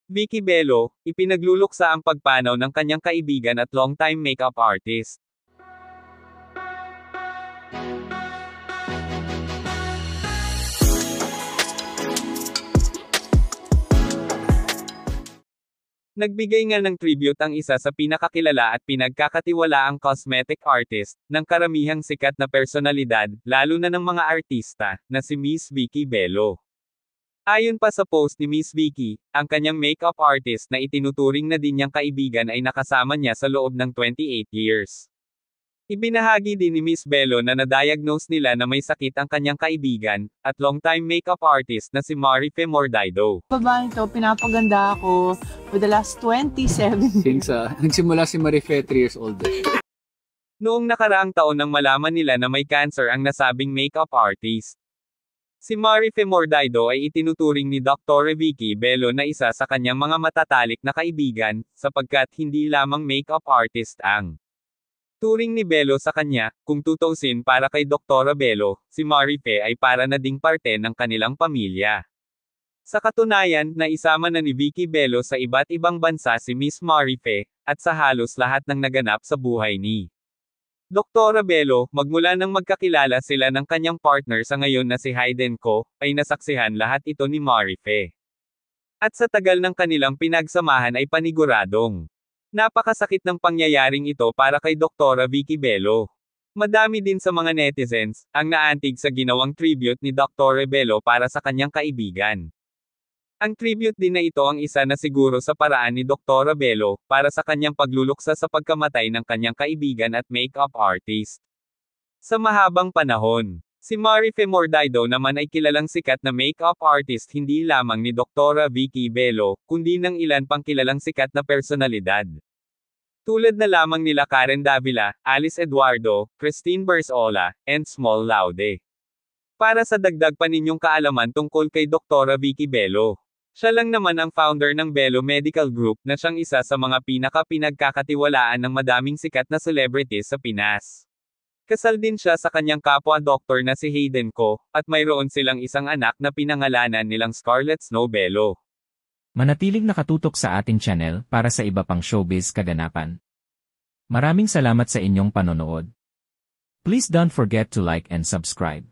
Vicky Bello, ipinagluluksa ang pagpanaw ng kanyang kaibigan at longtime makeup artist. Nagbigay nga ng tribute ang isa sa pinakakilala at pinagkakatiwalaang cosmetic artist, ng karamihang sikat na personalidad, lalo na ng mga artista, na si Miss Vicky Bello. Ayon pa sa post ni Miss Vicky, ang kanyang makeup artist na itinuturing na din niyang kaibigan ay nakasama niya sa loob ng 28 years. Ibinahagi din ni Miss Bello na na-diagnose nila na may sakit ang kanyang kaibigan, at longtime makeup artist na si Marife Mordaido. Babaeng to, pinapaganda ako for the last 27 years. Since nagsimula si Marife 3 years old. Noong nakaraang taon nang malaman nila na may cancer ang nasabing makeup artist. Si Marife Mordaido ay itinuturing ni Dr. Vicky Bello na isa sa kanyang mga matatalik na kaibigan, sapagkat hindi lamang makeup artist ang turing ni Bello sa kanya. Kung tutuusin, para kay Dr. Bello, si Marife ay para na ding parte ng kanilang pamilya. Sa katunayan, naisama na ni Vicky Bello sa iba't ibang bansa si Miss Marife, at sa halos lahat ng naganap sa buhay ni Dr. Bello, magmula nang magkakilala sila ng kanyang partner sa ngayon na si Hayden Ko, ay nasaksihan lahat ito ni Marife. At sa tagal ng kanilang pinagsamahan ay paniguradong napakasakit ng pangyayaring ito para kay Dr. Vicky Bello. Madami din sa mga netizens ang naantig sa ginawang tribute ni Dr. Bello para sa kanyang kaibigan. Ang tribute din na ito ang isa na siguro sa paraan ni Dr. Bello para sa kanyang pagluluksa sa pagkamatay ng kanyang kaibigan at makeup artist. Sa mahabang panahon, si Marife Mordaido naman ay kilalang sikat na makeup artist hindi lamang ni Dr. Vicky Bello, kundi ng ilan pang kilalang sikat na personalidad. Tulad na lamang nila Karen Davila, Alice Eduardo, Christine Berzola, and Small Laude. Para sa dagdag pa ninyong kaalaman tungkol kay Dr. Vicky Bello. Siya lang naman ang founder ng Bello Medical Group na siyang isa sa mga pinagkakatiwalaan ng madaming sikat na celebrities sa Pinas. Kasal din siya sa kanyang kapwa-doktor na si Hayden Ko, at mayroon silang isang anak na pinangalanan nilang Scarlett Snow Bello. Manatiling nakatutok sa ating channel para sa iba pang showbiz kaganapan. Maraming salamat sa inyong panonood. Please don't forget to like and subscribe.